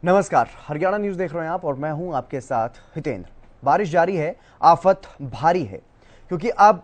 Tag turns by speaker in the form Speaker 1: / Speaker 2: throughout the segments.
Speaker 1: नमस्कार, हरियाणा न्यूज देख रहे हैं आप और मैं हूं आपके साथ हितेंद्र। बारिश जारी है, आफत भारी है क्योंकि अब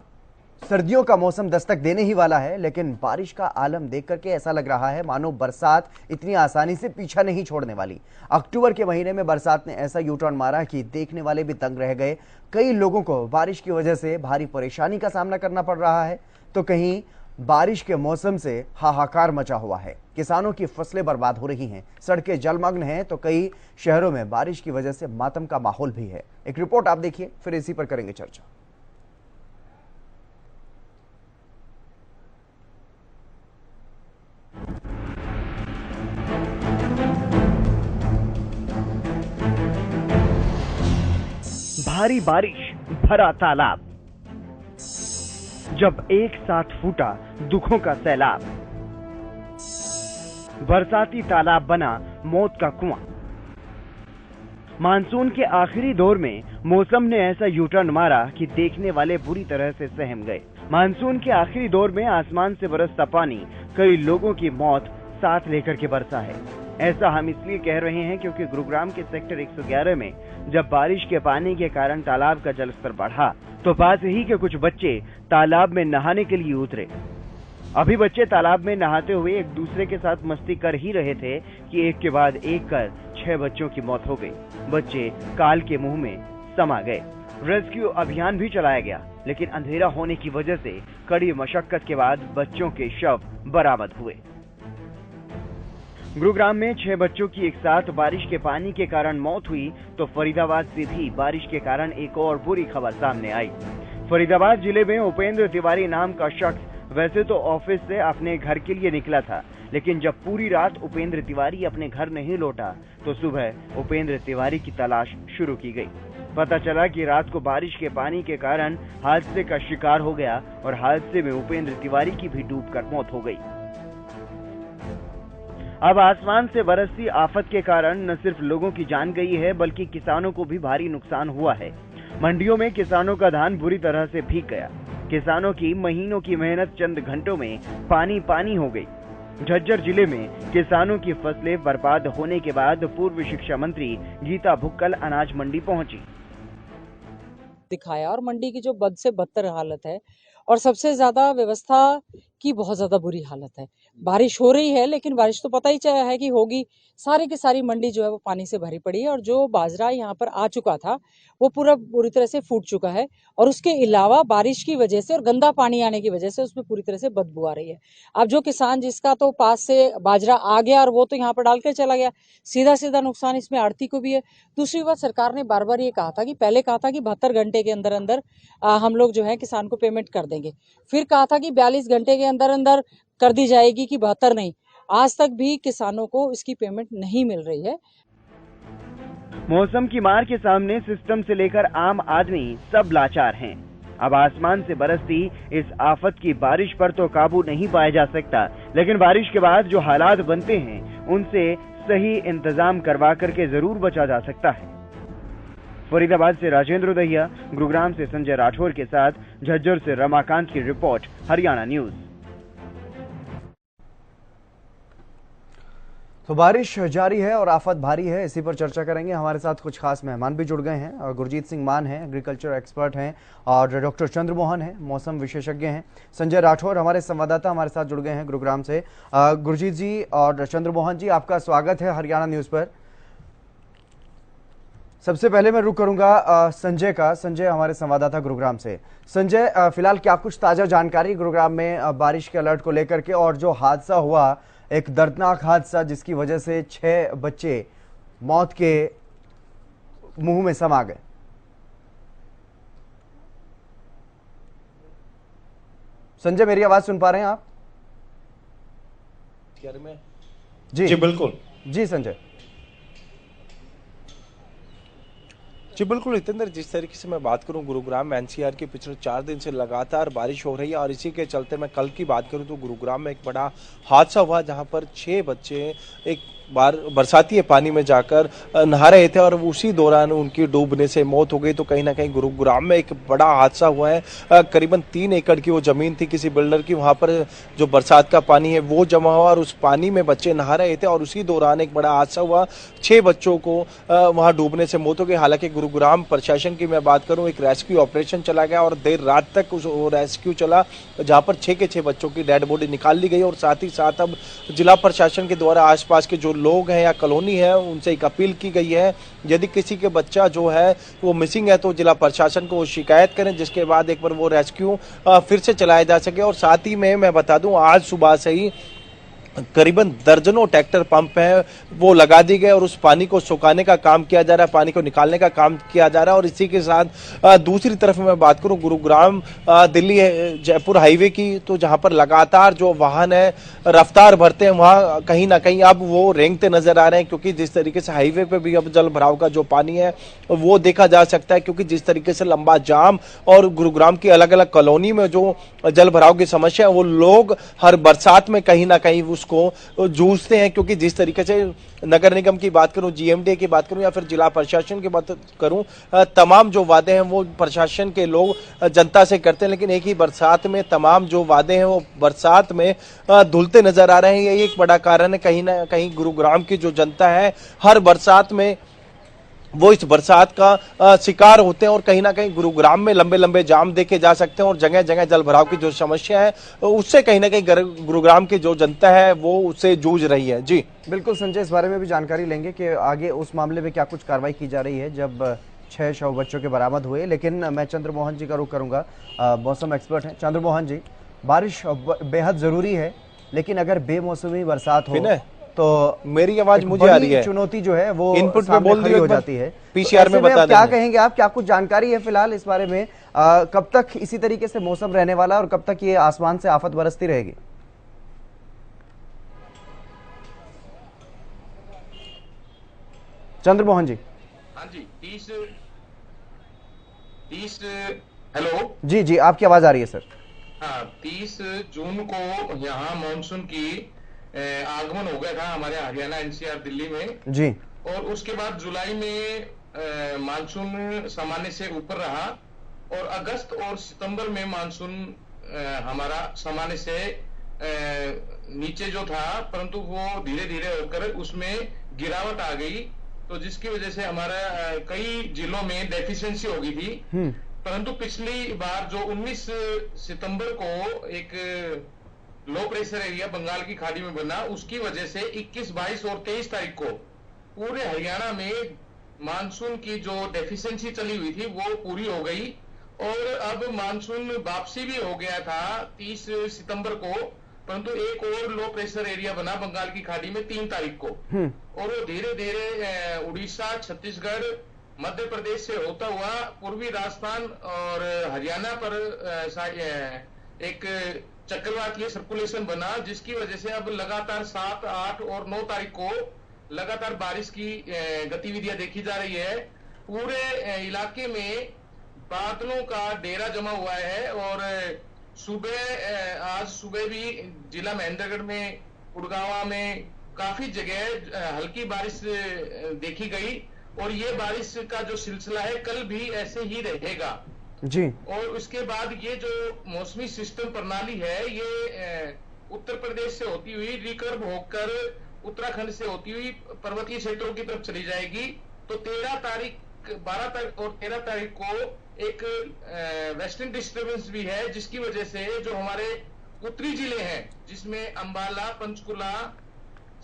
Speaker 1: सर्दियों का मौसम दस्तक देने ही वाला है। लेकिन बारिश का आलम देख करके ऐसा लग रहा है मानो बरसात इतनी आसानी से पीछा नहीं छोड़ने वाली। अक्टूबर के महीने में बरसात ने ऐसा यू टर्न मारा कि देखने वाले भी दंग रह गए। कई लोगों को बारिश की वजह से भारी परेशानी का सामना करना पड़ रहा है, तो कहीं बारिश के मौसम से हाहाकार मचा हुआ है। किसानों की फसलें बर्बाद हो रही हैं, सड़कें जलमग्न हैं, तो कई शहरों में बारिश की वजह से मातम का माहौल भी है। एक रिपोर्ट आप देखिए, फिर इसी पर करेंगे चर्चा।
Speaker 2: भारी बारिश भरा तालाब, जब एक साथ फूटा दुखों का सैलाब। बरसाती तालाब बना मौत का कुआं। मानसून के आखिरी दौर में मौसम ने ऐसा यू टर्न मारा कि देखने वाले बुरी तरह से सहम गए। मानसून के आखिरी दौर में आसमान से बरसता पानी कई लोगों की मौत साथ लेकर के बरसा है। ऐसा हम इसलिए कह रहे हैं क्योंकि गुरुग्राम के सेक्टर 111 में जब बारिश के पानी के कारण तालाब का जलस्तर बढ़ा तो पास ही के कुछ बच्चे तालाब में नहाने के लिए उतरे। अभी बच्चे तालाब में नहाते हुए एक दूसरे के साथ मस्ती कर ही रहे थे कि एक के बाद एक कर 6 बच्चों की मौत हो गई। बच्चे काल के मुंह में समा गए। रेस्क्यू अभियान भी चलाया गया, लेकिन अंधेरा होने की वजह से कड़ी मशक्कत के बाद बच्चों के शव बरामद हुए। गुरुग्राम में 6 बच्चों की एक साथ बारिश के पानी के कारण मौत हुई तो फरीदाबाद से भी बारिश के कारण एक और बुरी खबर सामने आई। फरीदाबाद जिले में उपेंद्र तिवारी नाम का शख्स वैसे तो ऑफिस से अपने घर के लिए निकला था, लेकिन जब पूरी रात उपेंद्र तिवारी अपने घर नहीं लौटा तो सुबह उपेंद्र तिवारी की तलाश शुरू की गई। पता चला कि रात को बारिश के पानी के कारण हादसे का शिकार हो गया और हादसे में उपेंद्र तिवारी की भी डूबकर मौत हो गई। अब आसमान से बरसती आफत के कारण न सिर्फ लोगों की जान गई है बल्कि किसानों को भी भारी नुकसान हुआ है। मंडियों में किसानों का धान बुरी तरह से भीग गया। किसानों की महीनों की मेहनत चंद घंटों में पानी पानी हो गई। झज्जर जिले में किसानों की फसलें बर्बाद होने के बाद पूर्व शिक्षा मंत्री गीता भुक्कल अनाज मंडी पहुंची।
Speaker 3: दिखाया और मंडी की जो बद से बदतर हालत है और सबसे ज्यादा व्यवस्था की बहुत ज्यादा बुरी हालत है। बारिश हो रही है लेकिन बारिश तो पता ही चला है कि होगी। सारी की सारी मंडी जो है वो पानी से भरी पड़ी है और जो बाजरा यहाँ पर आ चुका था वो पूरा पूरी तरह से फूट चुका है और उसके अलावा बारिश की वजह से और गंदा पानी आने की वजह से उसमें पूरी तरह से बदबू आ रही है। अब जो किसान जिसका तो पास से बाजरा आ गया और वो तो यहाँ पर डालकर चला गया, सीधा सीधा नुकसान इसमें आढ़ती को भी है। दूसरी बात, सरकार ने बार बार ये कहा था कि पहले कहा था कि 72 घंटे के अंदर अंदर हम लोग जो है किसान को पेमेंट कर देंगे, फिर कहा था कि 42 घंटे के अंदर अंदर कर दी जाएगी कि 72 नहीं। आज तक भी किसानों को इसकी पेमेंट नहीं मिल रही है।
Speaker 2: मौसम की मार के सामने सिस्टम से लेकर आम आदमी सब लाचार हैं। अब आसमान से बरसती इस आफत की बारिश पर तो काबू नहीं पाया जा सकता, लेकिन बारिश के बाद जो हालात बनते हैं उनसे सही इंतजाम करवा करके जरूर बचा जा सकता है। फरीदाबाद से राजेंद्र दहिया, गुरुग्राम से संजय राठौर के साथ झज्जर से रमाकांत की रिपोर्ट, हरियाणा न्यूज।
Speaker 1: तो बारिश जारी है और आफत भारी है, इसी पर चर्चा करेंगे। हमारे साथ कुछ खास मेहमान भी जुड़ गए हैं और गुरजीत सिंह मान हैं, एग्रीकल्चर एक्सपर्ट हैं, और डॉक्टर चंद्रमोहन हैं, मौसम विशेषज्ञ हैं। संजय राठौर हमारे संवाददाता हमारे साथ जुड़ गए हैं गुरुग्राम से। गुरजीत जी और चंद्रमोहन जी, आपका स्वागत है हरियाणा न्यूज़ पर। सबसे पहले मैं रुक करूंगा संजय का। संजय हमारे संवाददाता गुरुग्राम से। संजय, फिलहाल क्या कुछ ताजा जानकारी गुरुग्राम में बारिश के अलर्ट को लेकर के, और जो हादसा हुआ, एक दर्दनाक हादसा जिसकी वजह से 6 बच्चे मौत के मुंह में समा गए। संजय, मेरी आवाज सुन पा रहे हैं आप?
Speaker 4: जी बिल्कुल।
Speaker 1: जी संजय।
Speaker 4: जी बिल्कुल हितेंद्र, जिस तरीके से मैं बात करूं, गुरुग्राम में एनसीआर के पिछले 4 दिन से लगातार बारिश हो रही है और इसी के चलते मैं कल की बात करूं तो गुरुग्राम में एक बड़ा हादसा हुआ जहां पर 6 बच्चे एक बरसाती पानी में जाकर नहा रहे थे और उसी दौरान उनकी डूबने से मौत हो गई। तो कहीं ना कहीं गुरुग्राम में एक बड़ा हादसा हुआ है। करीबन 3 एकड़ की वो जमीन थी किसी बिल्डर की, वहां पर जो बरसात का पानी है वो जमा हुआ और उस पानी में बच्चे नहा रहे थे और उसी दौरान एक बड़ा हादसा हुआ। 6 बच्चों को वहां डूबने से मौत हो गई। हालांकि गुरुग्राम प्रशासन की मैं बात करूं, एक रेस्क्यू ऑपरेशन चला गया और देर रात तक वो रेस्क्यू चला, जहां पर 6 के 6 बच्चों की डेड बॉडी निकाल ली गई। और साथ ही साथ अब जिला प्रशासन के द्वारा आसपास के जो लोग हैं या कॉलोनी है उनसे एक अपील की गई है, यदि किसी के बच्चा जो है वो मिसिंग है तो जिला प्रशासन को शिकायत करें, जिसके बाद एक बार वो रेस्क्यू फिर से चलाया जा सके। और साथ ही में मैं बता दूं, आज सुबह से ही करीबन दर्जनों ट्रैक्टर पंप हैं वो लगा दी गए और उस पानी को सुखाने का काम किया जा रहा है, पानी को निकालने का काम किया जा रहा है। और इसी के साथ दूसरी तरफ मैं बात करूं गुरुग्राम दिल्ली जयपुर हाईवे की, तो जहां पर लगातार जो वाहन है रफ्तार भरते हैं वहां कहीं ना कहीं अब वो रेंगते नजर आ रहे हैं, क्योंकि जिस तरीके से हाईवे पे भी अब जल भराव का जो पानी है वो देखा जा सकता है। क्योंकि जिस तरीके से लंबा जाम और गुरुग्राम की अलग अलग कॉलोनी में जो जल भराव की समस्या है वो लोग हर बरसात में कहीं ना कहीं को जूझते हैं। क्योंकि जिस तरीके से नगर निगम की बात करूं, जीएमडी की बात करूं या फिर जिला प्रशासन की बात करूं, तमाम जो वादे हैं वो प्रशासन के लोग जनता से करते हैं, लेकिन एक ही बरसात में तमाम जो वादे हैं वो बरसात में धुलते नजर आ रहे हैं। ये एक बड़ा कारण है कहीं ना कहीं गुरुग्राम की जो जनता है हर बरसात में वो इस बरसात का शिकार होते हैं और कहीं ना कहीं गुरुग्राम में लंबे लंबे जाम देखे जा सकते हैं और जगह जगह जल भराव की जो समस्या है उससे कहीं ना कहीं गुरुग्राम की जो जनता है वो उससे जूझ रही है। जी
Speaker 1: बिल्कुल संजय, इस बारे में भी जानकारी लेंगे कि आगे उस मामले में क्या कुछ कार्रवाई की जा रही है जब 6 शव बच्चों के बरामद हुए। लेकिन मैं चंद्रमोहन जी का रुख करूंगा, मौसम एक्सपर्ट हैं। चंद्रमोहन जी, बारिश बेहद जरूरी है, लेकिन अगर बेमौसमी बरसात हो तो
Speaker 4: मेरी आवाज मुझे आ रही है,
Speaker 1: चुनौती जो है वो
Speaker 4: इनपुट में बोल दी
Speaker 1: हो जाती है।
Speaker 4: पीसीआर में बता
Speaker 1: क्या कहेंगे आप, क्या कुछ जानकारी है फिलहाल इस बारे में? कब तक इसी तरीके से मौसम रहने वाला है और कब तक ये आसमान से आफत बरसती रहेगी? चंद्रमोहन जी।
Speaker 5: हाँ जी, 30 हेलो
Speaker 1: जी जी, आपकी आवाज आ रही है सर।
Speaker 5: हाँ, 30 जून को यहाँ मानसून की आगमन हो गया था हमारे हरियाणा, एनसीआर, दिल्ली में
Speaker 1: जी।
Speaker 5: और उसके बाद जुलाई में मानसून सामान्य से ऊपर रहा और अगस्त और सितंबर में मानसून हमारा सामान्य से नीचे जो था, परंतु वो धीरे धीरे होकर उसमें गिरावट आ गई, तो जिसकी वजह से हमारा कई जिलों में डेफिशिएंसी हो गई थी। परंतु पिछली बार जो 19 सितंबर को एक लो प्रेशर एरिया बंगाल की खाड़ी में बना, उसकी वजह से 21, 22 और 23 तारीख को पूरे हरियाणा में मानसून की जो डेफिशिएंसी चली हुई थी वो पूरी हो गई और अब मानसून वापसी भी हो गया था 30 सितंबर को, परंतु एक और लो प्रेशर एरिया बना बंगाल की खाड़ी में 3 तारीख को और वो धीरे धीरे उड़ीसा, छत्तीसगढ़, मध्य प्रदेश से होता हुआ पूर्वी राजस्थान और हरियाणा पर एक चक्रवातीय सर्कुलेशन बना, जिसकी वजह से अब लगातार 7, 8 और 9 तारीख को लगातार बारिश की गतिविधियां देखी जा रही है। पूरे इलाके में बादलों का डेरा जमा हुआ है और आज सुबह भी जिला महेंद्रगढ़ में, उड़गावा में काफी जगह हल्की बारिश देखी गई और ये बारिश का जो सिलसिला है कल भी ऐसे ही रहेगा
Speaker 1: जी।
Speaker 5: और उसके बाद ये जो मौसमी सिस्टम प्रणाली है ये उत्तर प्रदेश से होती हुई रिकर्व होकर उत्तराखंड से होती हुई पर्वतीय क्षेत्रों की तरफ चली जाएगी। तो 13 तारीख, 12 तारीख और 13 तारीख को एक वेस्टर्न डिस्टर्बेंस भी है, जिसकी वजह से जो हमारे उत्तरी जिले हैं जिसमें अंबाला, पंचकुला,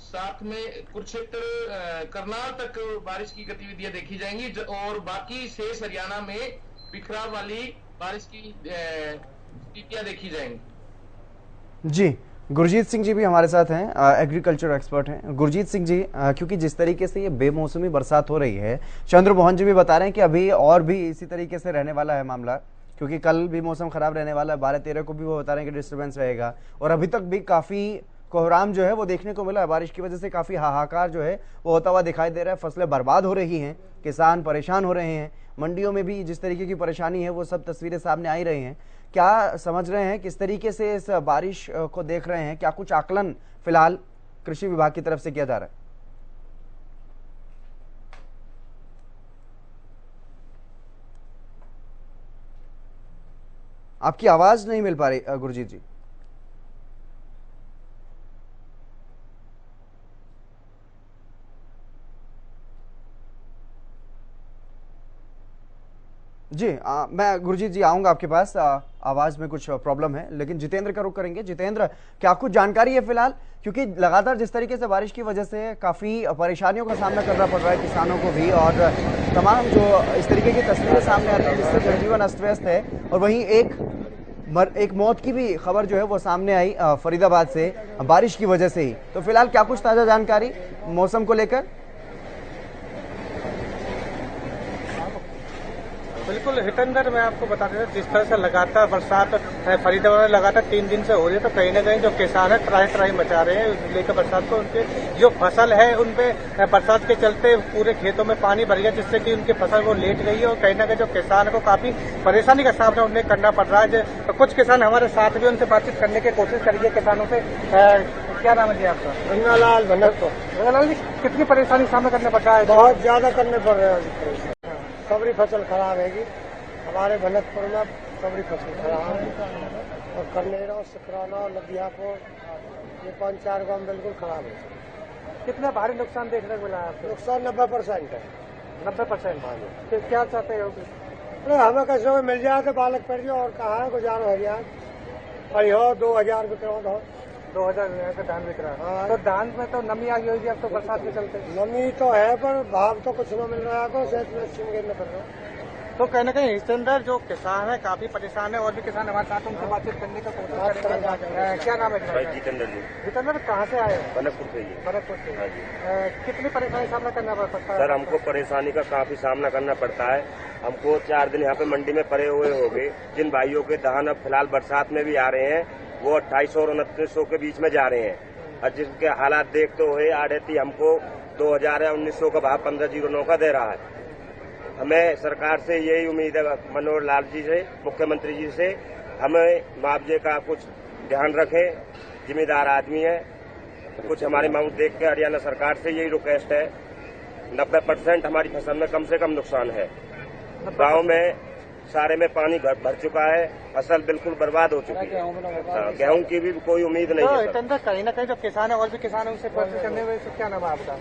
Speaker 5: साथ में कुरुक्षेत्र, करनाल तक बारिश की गतिविधियां देखी जाएंगी और बाकी शेष हरियाणा में बिखराव वाली बारिश की स्थितियां देखी जाएंगी।
Speaker 1: जी, गुरजीत सिंह जी भी हमारे साथ हैं, एग्रीकल्चर एक्सपर्ट हैं। गुरजीत सिंह जी, क्योंकि जिस तरीके से ये बेमौसमी बरसात हो रही है, चंद्रमोहन जी भी बता रहे हैं कि अभी और भी इसी तरीके से रहने वाला है मामला, क्योंकि कल भी मौसम खराब रहने वाला है, 12-13 को भी वो बता रहे हैं कि डिस्टर्बेंस रहेगा और अभी तक भी काफी कोहराम जो है वो देखने को मिला है। बारिश की वजह से काफी हाहाकार जो है वो होता हुआ दिखाई दे रहा है, फसलें बर्बाद हो रही हैं, किसान परेशान हो रहे हैं, मंडियों में भी जिस तरीके की परेशानी है वो सब तस्वीरें सामने आ ही रही हैं। क्या समझ रहे हैं, किस तरीके से इस बारिश को देख रहे हैं, क्या कुछ आकलन फिलहाल कृषि विभाग की तरफ से किया जा रहा है? आपकी आवाज नहीं मिल पा रही गुरजीत जी। जी मैं गुरजीत जी आऊंगा आपके पास। आवाज में कुछ प्रॉब्लम है, लेकिन जितेंद्र का रुख करेंगे। जितेंद्र, क्या कुछ जानकारी है फिलहाल, क्योंकि लगातार जिस तरीके से बारिश की वजह से काफी परेशानियों का सामना करना पड़ रहा है किसानों को भी, और तमाम जो इस तरीके की तस्वीरें सामने आ रही हैं जिससे जनजीवन अस्त व्यस्त है, और वहीं एक मौत की भी खबर जो है वो सामने आई फरीदाबाद से बारिश की वजह से ही। तो फिलहाल क्या कुछ ताजा जानकारी मौसम को लेकर?
Speaker 6: बिल्कुल हितेंद्र, मैं आपको बता देता जिस तरह से लगातार बरसात फरीदाबाद में लगातार 3 दिन से हो रही है, तो कहीं ना कहीं जो किसान है त्राही मचा रहे हैं लेकर बरसात को। उनके जो फसल है उनपे बरसात के चलते पूरे खेतों में पानी भर गया, जिससे कि उनकी फसल वो लेट गई है, और कहीं ना कहीं जो किसान को काफी परेशानी का सामना उन्हें करना पड़ रहा है। तो कुछ किसान हमारे साथ भी, उनसे बातचीत करने की कोशिश करिए किसानों से। क्या नाम है जी आपका?
Speaker 7: गंगालाल भनक।
Speaker 6: गंगालाल जी, कितनी परेशानी का सामना करना पड़ रहा है?
Speaker 7: बहुत ज्यादा करने पड़ रहे हैं। कबरी फसल खराब है, हमारे भनकपुर में कबरी फसल खराब है, और करनेरा, सिकराना, लदियापुर, ये 5-4 गांव बिल्कुल खराब है।
Speaker 6: कितना भारी नुकसान देखने को मिला है आपको?
Speaker 7: नुकसान 90% है।
Speaker 6: 90%? हाँ जी। क्या चाहते हो?
Speaker 7: अरे हमें कैसे में मिल जाए तो बालक पड़ जाए, और कहाँ है गुजारो हो जाए। अरे हो 2000 बिक रहा हो,
Speaker 6: 2000 का धान बिक रहा है। तो धान में तो नमी आ गई होगी अब तो बरसात के चलते?
Speaker 7: नमी तो है, पर भाव तो कुछ न मिल रहा है, को सेहत में अच्छी कर रहा है।
Speaker 6: तो कहने के हितेंद्र, जो किसान है काफी परेशान है, और भी किसान हमारे साथ, उनसे बातचीत करने का कोशिश करेंगे। क्या नाम है?
Speaker 8: जितेंद्र जी।
Speaker 6: जितेंद्र, कहाँ से आए?
Speaker 8: भनकपुर से।
Speaker 6: भनकपुर से। कितनी परेशानी का सामना करना पड़ता है?
Speaker 8: सर, हमको परेशानी का काफी सामना करना पड़ता है। हमको 4 दिन यहाँ पे मंडी में पड़े हुए हो गए। जिन भाइयों के धान अब फिलहाल बरसात में भी आ रहे हैं, वो 2800 और 2900 के बीच में जा रहे हैं, और जिनके हालात देखते हुए आड़ती हमको 2000 या 1900 का भाव 1509 का दे रहा है। हमें सरकार से यही उम्मीद है, मनोहर लाल जी से, मुख्यमंत्री जी से, हमें मुआवजे का कुछ ध्यान रखें। जिम्मेदार आदमी है, कुछ हमारी मांग देख के हरियाणा सरकार से यही रिक्वेस्ट है। 90% हमारी फसल में कम से कम नुकसान है। गांव में सारे में पानी भर चुका है, फसल बिल्कुल बर्बाद हो चुकी है। गेहूं की भी कोई उम्मीद नहीं है।
Speaker 6: तो कहीं ना कहीं जो किसान है और भी किसान है, उनसे कोशिश करने में क्या नाम है आपका?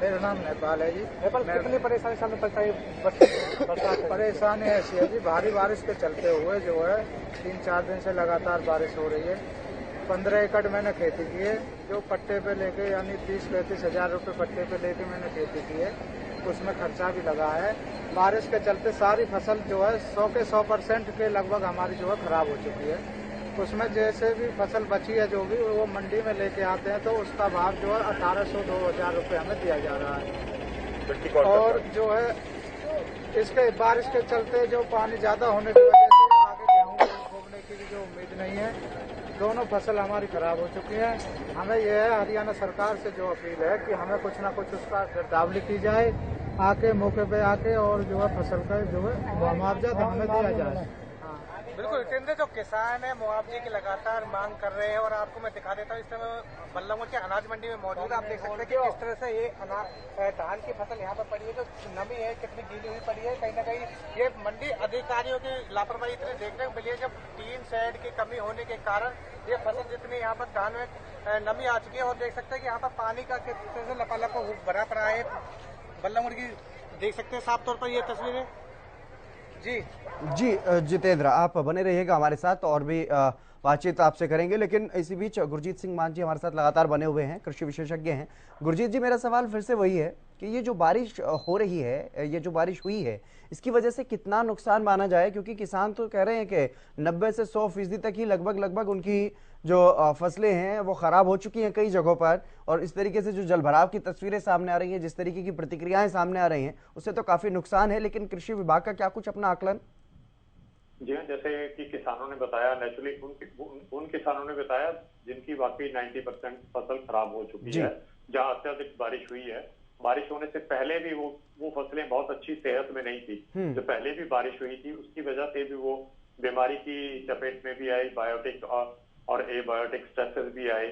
Speaker 7: मेरा नाम नेपाल है जी।
Speaker 6: नेपाल, कितनी परेशानी सामने पड़ता है?
Speaker 7: परेशानी ऐसी है जी, भारी बारिश के चलते हुए जो है 3-4 दिन से लगातार बारिश हो रही है। 15 एकड़ मैंने खेती की है, जो पट्टे पे लेके यानी 30-35 हजार रुपये पट्टे पे लेके मैंने खेती की है। उसमें खर्चा भी लगा है। बारिश के चलते सारी फसल जो है 100 के 100% के लगभग हमारी जो है खराब हो चुकी है। उसमें जैसे भी फसल बची है जो भी, वो मंडी में लेके आते हैं तो उसका भाव जो है 1800-2000 रुपये हमें दिया जा रहा है। और जो है इसके बारिश के चलते जो पानी ज्यादा होने की वजह से आगे गेहूँ उगने की भी जो उम्मीद नहीं है। दोनों फसल हमारी खराब हो चुकी है। हमें यह है हरियाणा सरकार से जो अपील है कि हमें कुछ ना कुछ उसका गिरदावरी की जाए, आके मौके पे आके, और जो है फसल का जो है मुआवजा हमें दिया जाए।
Speaker 6: बिल्कुल हितेंद्र, जो किसान है मुआवजे की लगातार मांग कर रहे हैं, और आपको मैं दिखा देता हूँ इस समय बल्लमपुर के अनाज मंडी में मौजूद है। आप देख सकते हैं कि किस तरह से ये धान की फसल यहाँ पर पड़ी है, जो नमी है कितनी गीली हुई पड़ी है। कहीं ना कहीं ये मंडी अधिकारियों की लापरवाही इतनी देखने को मिली है, जब टीन शेड की कमी होने के कारण ये फसल जितनी यहाँ पर धान में नमी आ चुकी है। और देख सकते हैं कि यहाँ पर पानी का किस तरह से लपालप भरा पड़ा है। बल्लमपुर की देख सकते हैं साफ तौर पर ये तस्वीरें। जी
Speaker 1: जितेंद्र, आप बने रहिएगा हमारे साथ, और भी बातचीत आपसे करेंगे। लेकिन इसी बीच गुरजीत सिंह मान जी हमारे साथ लगातार बने हुए हैं, कृषि विशेषज्ञ हैं। गुरजीत जी, मेरा सवाल फिर से वही है कि ये जो बारिश हो रही है, ये जो बारिश हुई है, इसकी वजह से कितना नुकसान माना जाए? क्योंकि किसान तो कह रहे हैं कि 90 से 100% तक ही लगभग उनकी जो फसलें हैं वो खराब हो चुकी हैं कई जगहों पर। और इस तरीके से जो जलभराव की तस्वीरें सामने आ रही हैं, जिस तरीके की प्रतिक्रियाएं सामने आ रही हैं, उससे तो काफी नुकसान है। लेकिन कृषि विभाग का क्या कुछ अपना आकलन?
Speaker 9: जी हाँ, जैसे कि किसानों ने बताया, नेचुरली उन किसानों ने बताया जिनकी वाकई 90% फसल खराब हो चुकी है, जहाँ अत्यधिक बारिश हुई है। बारिश होने से पहले भी वो फसलें बहुत अच्छी सेहत में नहीं थी। जो पहले भी बारिश हुई थी उसकी वजह से भी वो बीमारी की चपेट में भी आई, बायोटिक और एबायोटिक स्ट्रेसेस भी आए।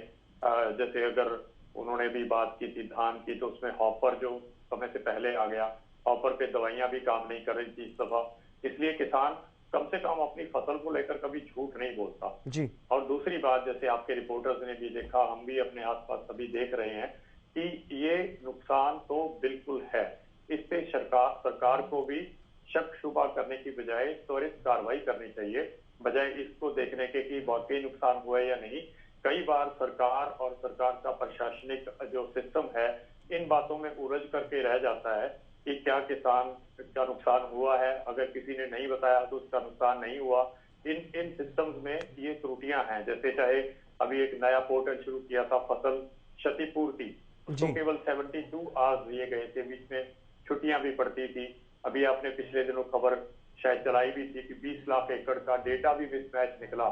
Speaker 9: जैसे अगर उन्होंने भी बात की थी धान की, तो उसमें हॉपर जो समय से पहले आ गया, हॉपर पे दवाइयां भी काम नहीं कर रही थी इस दफा। इसलिए किसान कम से कम अपनी फसल को लेकर कभी झूठ नहीं बोलता
Speaker 1: जी।
Speaker 9: और दूसरी बात, जैसे आपके रिपोर्टर्स ने भी देखा, हम भी अपने आसपास सभी देख रहे हैं कि ये नुकसान तो बिल्कुल है। इस पे सरकार को भी शक शुबा करने की बजाय त्वरित कार्रवाई करनी चाहिए, बजाय इसको देखने के कि वाकई नुकसान हुआ है या नहीं। कई बार सरकार और सरकार का प्रशासनिक जो सिस्टम है इन बातों में उलझ करके रह जाता है कि क्या किसान का नुकसान हुआ है, अगर किसी ने नहीं बताया तो उसका नुकसान नहीं हुआ। इन सिस्टम्स में ये त्रुटियां हैं। जैसे चाहे अभी एक नया पोर्टल शुरू किया था फसल क्षतिपूर्ति, उसको केवल 72 आवर्स दिए गए थे, बीच में छुट्टियां भी पड़ती थी। अभी आपने पिछले दिनों खबर शायद चलाई भी थी कि 20 लाख एकड़ का डेटा भी मिसमैच निकला,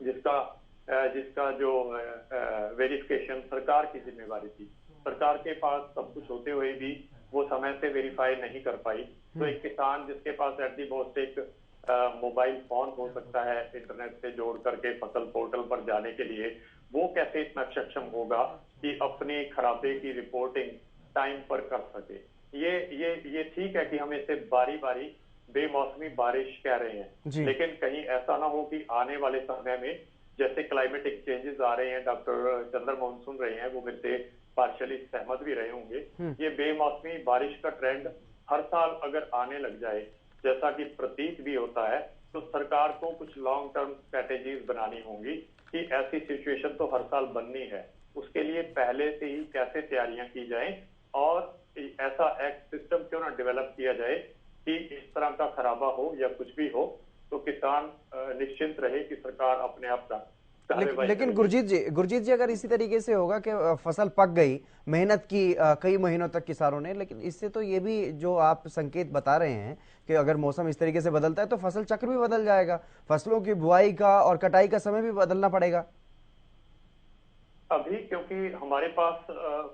Speaker 9: जिसका जो वेरिफिकेशन सरकार की जिम्मेवारी थी। सरकार के पास सब कुछ होते हुए भी वो समय से वेरीफाई नहीं कर पाई। तो एक किसान जिसके पास एट दी मोस्ट एक मोबाइल फोन हो सकता है इंटरनेट से जोड़ करके फसल पोर्टल पर जाने के लिए, वो कैसे इतना सक्षम होगा कि अपनी खराबे की रिपोर्टिंग टाइम पर कर सके। ये ठीक है कि हम इसे बारी बारी बेमौसमी बारिश कह रहे हैं, लेकिन कहीं ऐसा ना हो कि आने वाले समय में जैसे क्लाइमेटिक चेंजेस आ रहे हैं, डॉक्टर चंद्र मोहन सुन रहे हैं, वो मेरे से पार्शियली सहमत भी रहे होंगे। ये बेमौसमी बारिश का ट्रेंड हर साल अगर आने लग जाए, जैसा कि प्रतीत भी होता है, तो सरकार को कुछ लॉन्ग टर्म स्ट्रेटेजीज बनानी होंगी कि ऐसी सिचुएशन तो हर साल बननी है। उसके लिए पहले से ही कैसे तैयारियां की जाएं और ऐसा एक सिस्टम क्यों ना डेवलप किया जाए कि इस तरह का खराबा हो या कुछ भी हो तो किसान निश्चिंत रहे कि सरकार अपने आप का।
Speaker 1: लेकिन गुरजीत जी अगर इसी तरीके से होगा कि फसल पक गई, मेहनत की कई महीनों तक किसानों ने, लेकिन इससे तो ये भी जो आप संकेत बता रहे हैं कि अगर मौसम इस तरीके से बदलता है तो फसल चक्र भी बदल जाएगा, फसलों की बुआई का और कटाई का समय भी बदलना पड़ेगा।
Speaker 9: अभी क्योंकि हमारे पास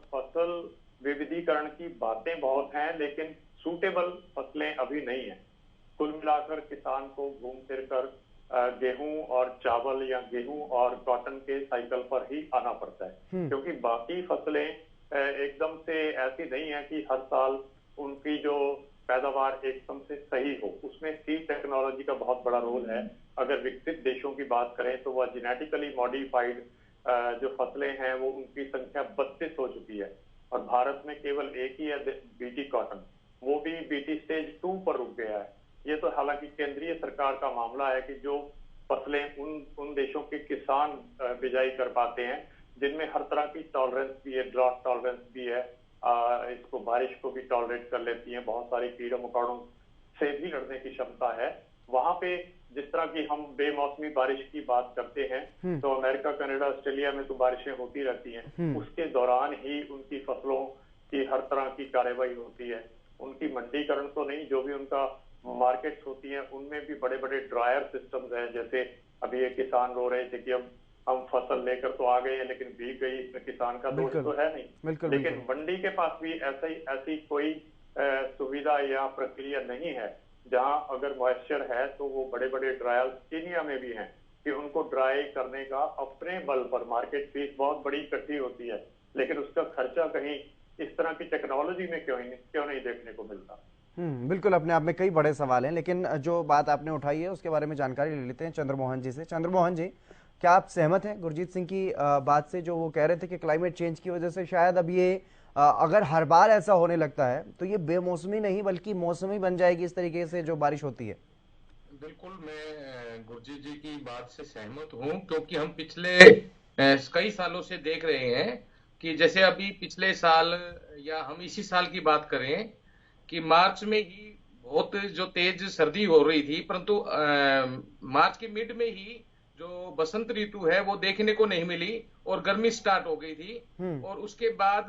Speaker 9: फसल विविधीकरण की बातें बहुत हैं, लेकिन सूटेबल फसलें अभी नहीं है। कुल मिलाकर किसान को घूम फिर कर गेहूं और चावल या गेहूं और कॉटन के साइकिल पर ही आना पड़ता है, क्योंकि बाकी फसलें एकदम से ऐसी नहीं है कि हर साल उनकी जो पैदावार एकदम से सही हो। उसमें सीड टेक्नोलॉजी का बहुत बड़ा रोल है। अगर विकसित देशों की बात करें तो वह जेनेटिकली मॉडिफाइड जो फसलें हैं वो उनकी संख्या 32 हो चुकी है और भारत में केवल एक ही है बीटी कॉटन, वो भी बीटी स्टेज 2 पर रुक गया है। ये तो हालांकि केंद्रीय सरकार का मामला है कि जो फसलें उन देशों के किसान बिजाई कर पाते हैं जिनमें हर तरह की टॉलरेंस भी है, ड्रॉट टॉलरेंस भी है, इसको बारिश को भी टॉलरेट कर लेती हैं, बहुत सारी कीड़े मकोड़ों से भी लड़ने की क्षमता है। वहां पे जिस तरह की हम बेमौसमी बारिश की बात करते हैं तो अमेरिका, कनाडा, ऑस्ट्रेलिया में तो बारिशें होती रहती हैं, उसके दौरान ही उनकी फसलों की हर तरह की कार्रवाई होती है। उनकी मंडीकरण तो नहीं, जो भी उनका मार्केट्स होती हैं उनमें भी बड़े बड़े ड्रायर सिस्टम्स हैं। जैसे अभी एक किसान रो रहे थे कि अब हम फसल लेकर तो आ गए हैं लेकिन भीग गई, किसान का दोष तो है नहीं, लेकिन मंडी के पास भी ऐसी कोई सुविधा या प्रक्रिया नहीं है जहां अगर मॉइस्चर है तो वो बड़े बड़े ड्रायर केनिया में भी हैं कि उनको ड्राई करने का अपने बल पर मार्केट फीस बहुत बड़ी इकट्ठी होती है, लेकिन उसका खर्चा कहीं इस तरह की टेक्नोलॉजी में क्यों नहीं देखने को मिलता।
Speaker 1: बिल्कुल, अपने आप में कई बड़े सवाल हैं, लेकिन जो बात आपने उठाई है उसके बारे में जानकारी ले लेते हैं चंद्रमोहन जी से। चंद्रमोहन जी, क्या आप सहमत हैं गुरजीत सिंह की बात से, जो वो कह रहे थे कि क्लाइमेट चेंज की वजह से शायद अब ये अगर हर बार ऐसा होने लगता है तो ये बेमौसमी नहीं बल्कि मौसमी बन जाएगी इस तरीके से जो बारिश होती है?
Speaker 5: बिल्कुल, मैं गुरजीत जी की बात से सहमत हूं, क्योंकि हम पिछले कई सालों से देख रहे हैं कि जैसे अभी पिछले साल या हम इसी साल की बात करें कि मार्च में ही बहुत जो तेज सर्दी हो रही थी, परंतु मार्च के मिड में ही जो बसंत ऋतु है वो देखने को नहीं मिली और गर्मी स्टार्ट हो गई थी। और उसके बाद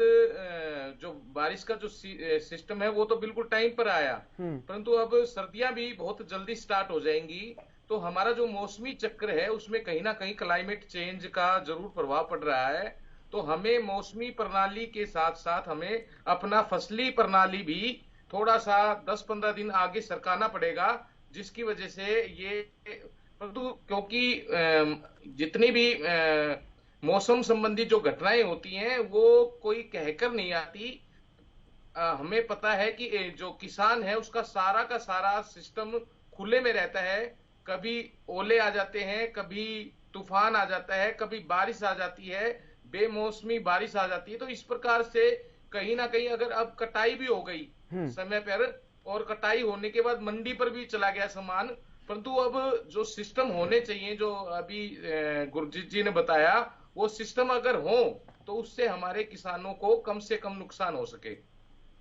Speaker 5: जो बारिश का जो सिस्टम है वो तो बिल्कुल टाइम पर आया, परंतु अब सर्दियां भी बहुत जल्दी स्टार्ट हो जाएंगी। तो हमारा जो मौसमी चक्र है उसमें कहीं ना कहीं क्लाइमेट चेंज का जरूर प्रभाव पड़ रहा है। तो हमें मौसमी प्रणाली के साथ साथ हमें अपना फसली प्रणाली भी थोड़ा सा 10-15 दिन आगे सरकाना पड़ेगा, जिसकी वजह से ये, परंतु क्योंकि जितनी भी मौसम संबंधी जो घटनाएं होती हैं वो कोई कहकर नहीं आती। हमें पता है कि जो किसान है उसका सारा का सारा सिस्टम खुले में रहता है, कभी ओले आ जाते हैं, कभी तूफान आ जाता है, कभी बारिश आ जाती है, बेमौसमी बारिश आ जाती है। तो इस प्रकार से कहीं ना कहीं अगर अब कटाई भी हो गई समय पर और कटाई होने के बाद मंडी पर भी चला गया सामान, परंतु अब जो सिस्टम होने चाहिए, जो अभी गुरजीत जी ने बताया, वो सिस्टम अगर हो तो उससे हमारे किसानों को कम से कम नुकसान हो सके।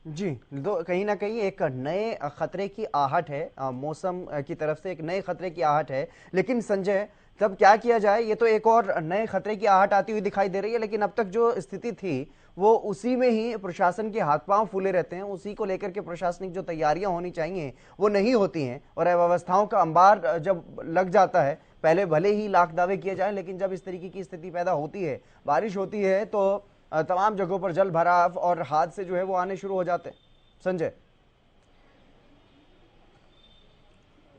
Speaker 1: जी, तो कहीं ना कहीं एक नए खतरे की आहट है, मौसम की तरफ से एक नए खतरे की आहट है। लेकिन संजय, तब क्या किया जाए? ये तो एक और नए खतरे की आहट आती हुई दिखाई दे रही है, लेकिन अब तक जो स्थिति थी वो उसी में ही प्रशासन के हाथ पांव फूले रहते हैं। उसी को लेकर के प्रशासनिक जो तैयारियां होनी चाहिए वो नहीं होती हैं, और अव्यवस्थाओं का अंबार जब लग जाता है, पहले भले ही लाख दावे किए जाएं, लेकिन जब इस तरीके की स्थिति पैदा होती है, बारिश होती है, तो तमाम जगहों पर जल भराव और हादसे जो है वो आने शुरू हो जाते हैं। संजय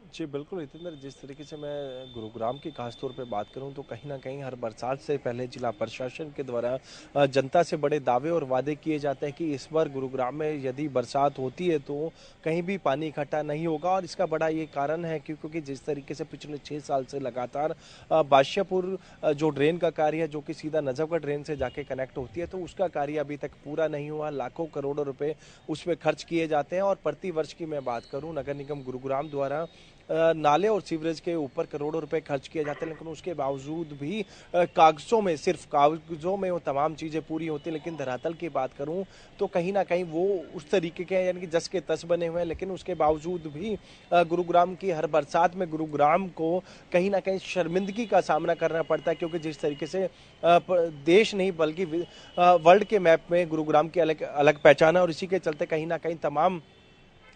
Speaker 4: जी बिल्कुल हितेंद्र, जिस तरीके से मैं गुरुग्राम की खासतौर पे बात करूं तो कहीं ना कहीं हर बरसात से पहले जिला प्रशासन के द्वारा जनता से बड़े दावे और वादे किए जाते हैं कि इस बार गुरुग्राम में यदि बरसात होती है तो कहीं भी पानी इकट्ठा नहीं होगा। और इसका बड़ा ये कारण है क्योंकि जिस तरीके से पिछले 6 साल से लगातार बादशाहपुर जो ड्रेन का कार्य है, जो कि सीधा नजफगढ़ ड्रेन से जाके कनेक्ट होती है, तो उसका कार्य अभी तक पूरा नहीं हुआ। लाखों करोड़ों रुपए उस पर खर्च किए जाते हैं। और प्रति वर्ष की मैं बात करूं, नगर निगम गुरुग्राम द्वारा नाले और सीवरेज के ऊपर करोड़ों रुपए खर्च किए जाते हैं, लेकिन उसके बावजूद भी कागजों में, सिर्फ कागजों में वो तमाम चीज़ें पूरी होती हैं। लेकिन धरातल की बात करूं तो कहीं ना कहीं वो उस तरीके के यानी कि जस के तस बने हुए हैं। लेकिन उसके बावजूद भी गुरुग्राम की हर बरसात में गुरुग्राम को कहीं ना कहीं शर्मिंदगी का सामना करना पड़ता है, क्योंकि जिस तरीके से देश नहीं बल्कि वर्ल्ड के मैप में गुरुग्राम की अलग अलग पहचान है। और इसी के चलते कहीं ना कहीं तमाम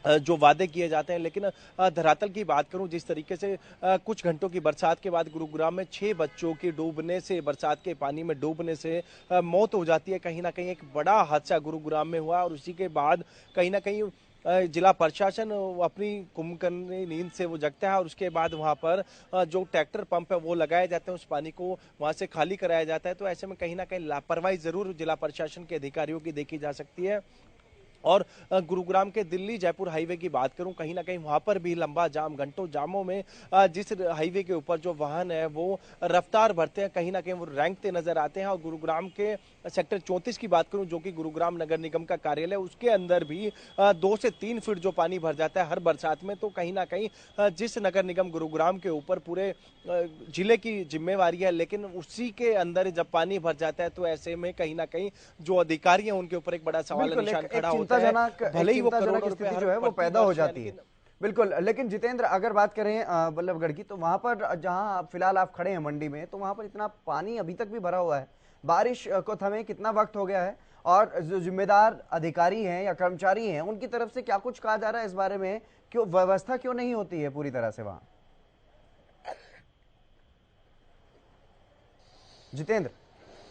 Speaker 4: जो वादे किए जाते हैं, लेकिन धरातल की बात करूं, जिस तरीके से कुछ घंटों की बरसात के बाद गुरुग्राम में 6 बच्चों की डूबने से, बरसात के पानी में डूबने से मौत हो जाती है। कहीं ना कहीं एक बड़ा हादसा गुरुग्राम में हुआ। और उसी के बाद कहीं ना कहीं जिला प्रशासन अपनी कुंभकर्णी नींद से वो जगता है, और उसके बाद वहां पर जो ट्रैक्टर पंप है वो लगाए जाते हैं, उस पानी को वहां से खाली कराया जाता है। तो ऐसे में कहीं ना कहीं लापरवाही जरूर जिला प्रशासन के अधिकारियों की देखी जा सकती है। और गुरुग्राम के दिल्ली जयपुर हाईवे की बात करूं, कहीं ना कहीं वहां पर भी लंबा जाम, घंटों जामों में जिस हाईवे के ऊपर जो वाहन है वो रफ्तार भरते हैं, कहीं ना कहीं वो रैंकते नजर आते हैं। और गुरुग्राम के सेक्टर 34 की बात करूं, जो कि गुरुग्राम नगर निगम का कार्यालय, उसके अंदर भी 2 से 3 फीट जो पानी भर जाता है हर बरसात में। तो कहीं ना कहीं जिस नगर निगम गुरुग्राम के ऊपर पूरे जिले की जिम्मेवारी है, लेकिन उसी के अंदर जब पानी भर जाता है तो ऐसे में कहीं ना कहीं जो अधिकारी हैं उनके ऊपर एक बड़ा सवाल निशान खड़ा होता है।
Speaker 1: भले ही वो करोड़ों रुपए जो है वो पैदा हो जाती है। बिल्कुल, लेकिन जितेंद्र, अगर बात करें बल्लभगढ़ की, तो वहां पर जहां फिलहाल आप खड़े हैं मंडी में, तो वहां पर इतना पानी अभी तक भी भरा हुआ है। बारिश को थमे कितना वक्त हो गया है, और जो जिम्मेदार अधिकारी हैं या कर्मचारी हैं उनकी तरफ से क्या कुछ कहा जा रहा है इस बारे में? क्यों व्यवस्था क्यों नहीं होती है पूरी तरह से वहां? जितेंद्र।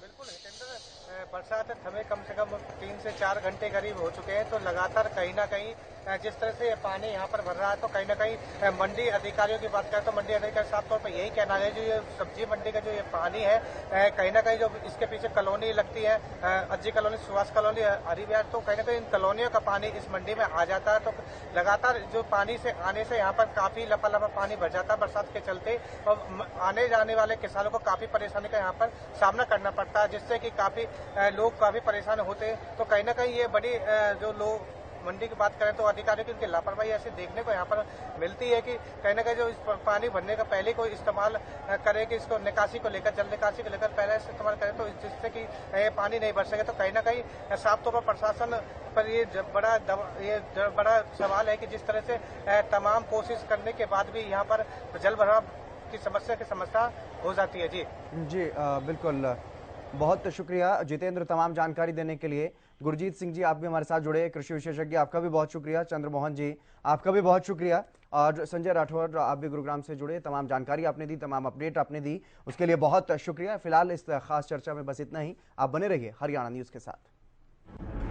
Speaker 6: बिल्कुल हितेंद्र, बरसात थमे कम से कम 3 से 4 घंटे करीब हो चुके हैं। तो लगातार कहीं ना कहीं जिस तरह से पानी यहाँ पर भर रहा है, तो कहीं ना कहीं मंडी अधिकारियों की बात करें तो मंडी अधिकारी साफ तौर पर यही कहना है, जो ये सब्जी मंडी का जो ये पानी है, कहीं ना कहीं जो इसके पीछे कॉलोनी लगती है, अज्जी कॉलोनी, सुभाष कॉलोनी, हरिविहार, तो कहीं ना कहीं इन कॉलोनियों का पानी इस मंडी में आ जाता है। तो लगातार जो पानी से आने से यहाँ पर काफी लपा पानी भर जाता है बरसात के चलते, और आने जाने वाले किसानों को काफी परेशानी का यहाँ पर सामना करना पड़ता है, जिससे कि काफी लोग काफी परेशान होते हैं। तो कहीं ना कहीं ये बड़ी जो लोग मंडी की बात करें तो अधिकारियों की उनकी लापरवाही ऐसे देखने को यहाँ पर मिलती है कि कहीं ना कहीं जो इस पानी भरने का पहले कोई इस्तेमाल करे, कि इसको निकासी को लेकर, जल निकासी को लेकर पहले से इस्तेमाल करें, तो जिससे कि पानी नहीं भर सके। तो कहीं ना कहीं साफ तौर पर प्रशासन पर ये बड़ा सवाल है कि जिस तरह से तमाम कोशिश करने के बाद भी यहाँ पर जल भराव की समस्या हो जाती है। जी
Speaker 1: बिल्कुल, बहुत शुक्रिया जितेंद्र तमाम जानकारी देने के लिए। गुरजीत सिंह जी, आप भी हमारे साथ जुड़े, कृषि विशेषज्ञ, आपका भी बहुत शुक्रिया। चंद्रमोहन जी, आपका भी बहुत शुक्रिया। और संजय राठौर, आप भी गुरुग्राम से जुड़े, तमाम जानकारी आपने दी, तमाम अपडेट आपने दी, उसके लिए बहुत शुक्रिया। फिलहाल इस खास चर्चा में बस इतना ही। आप बने रहिए हरियाणा न्यूज के साथ।